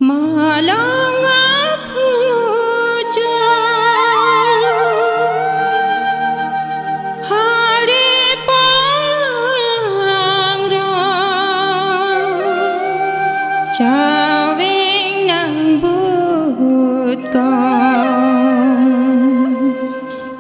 Malang puja hari pangrang cawing nang but kong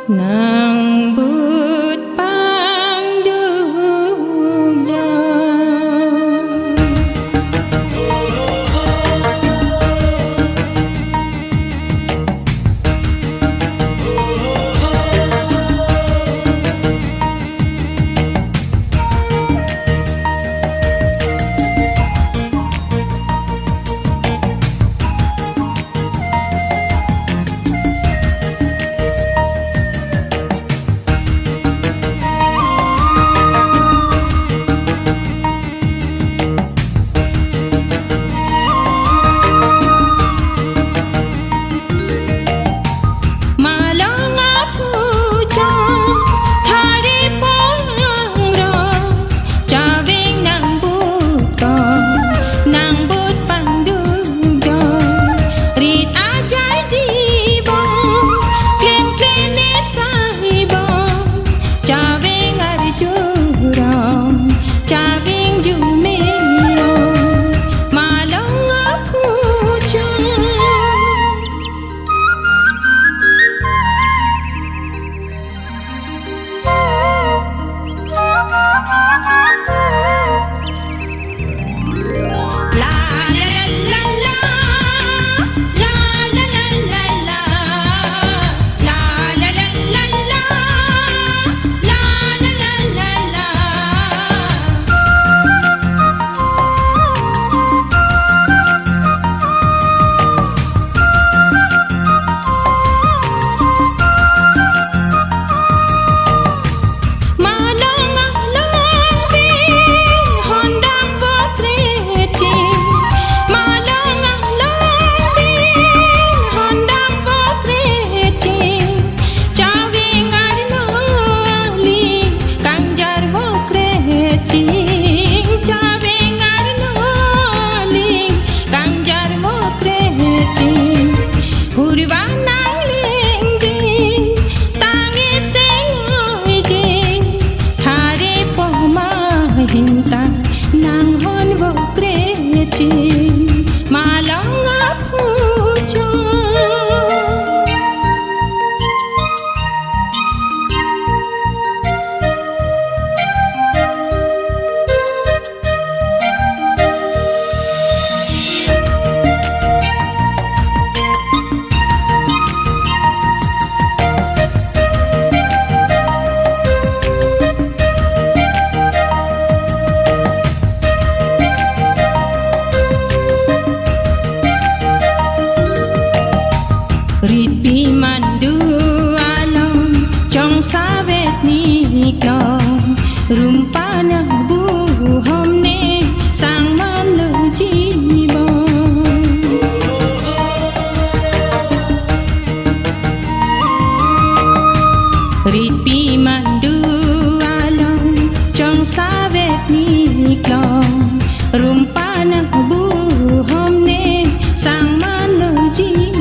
nang but pangdugja. Nang hon bo kreti malang puja. Ripi mandu alam chong sawet ni klong rumpana buhom ne sang manu jibon. Ripi mandu alam chong sawet ni klong rumpana buhom ne sang manu jibon.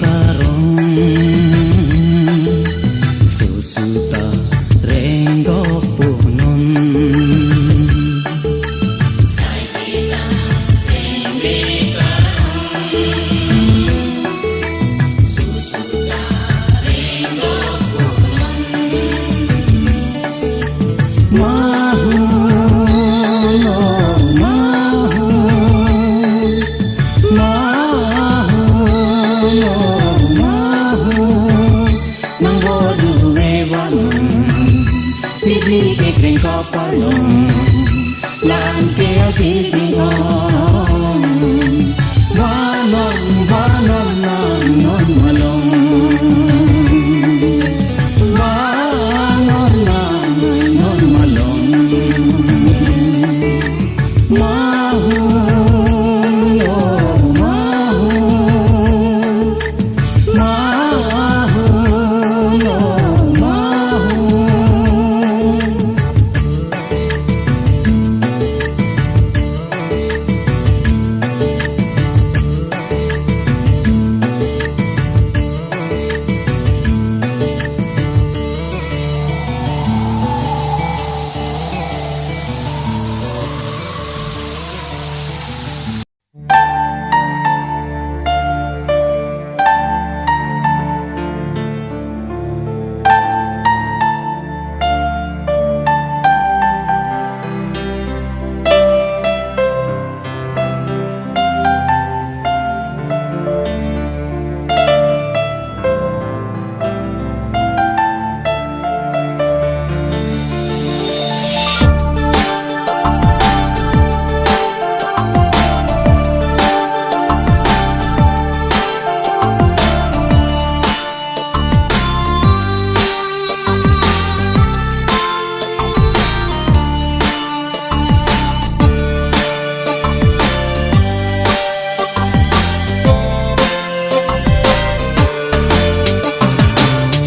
karong susuta renggo punon kapalong lan kaya titihon wanon wanon nanon malong wanon nanon malong mahu yo mahu mahu yo mahu.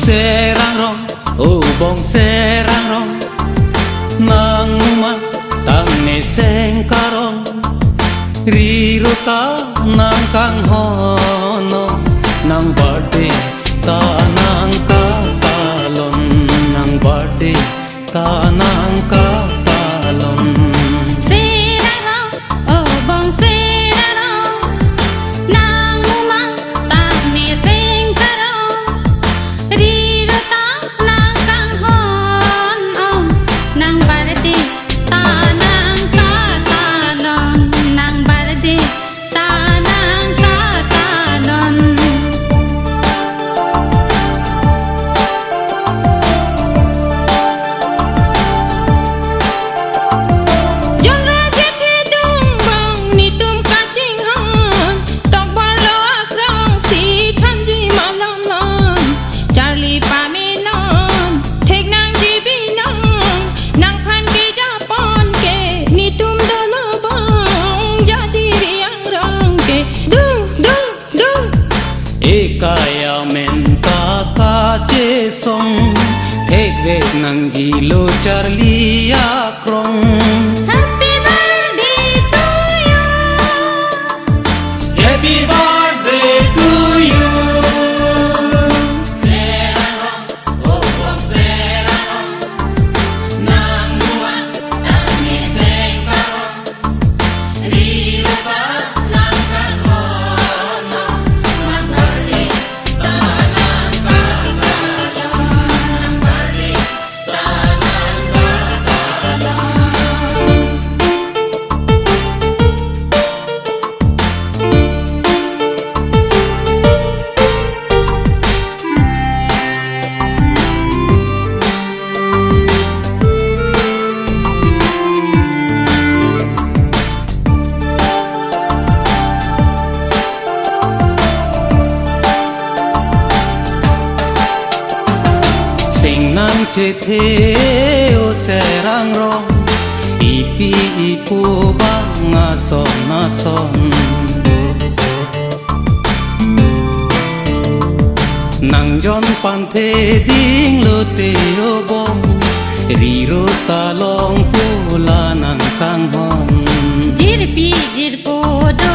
Serang rong, oh bong serang rong, nang ma tang ne seng karong, riru ta nang kang hono, nang bade ta nang katalon, nang bade ta nang katalon. Serang rong, oh bong serang rong, nang ma tang ne seng karong, riru ta nang kang hono, nang bade ta nang katalon, nang bade ta nang katalon. Kaya menta kaje song Hegweg nang jilo Charlie akrong. Happy birthday to you. Happy birthday to you. Serang rong, oh bong serang rong, nang muan nang niseng karong, riru pa nang kang hono, nang birthday ta nang katalon, nang birthday ta nang katalon. Sing nang chethe o serang rong, ipi ipu bang ason ason. Nang jon panthe ding lo te o bong, riro talong pula nang kang hon. Jirpi jirpo do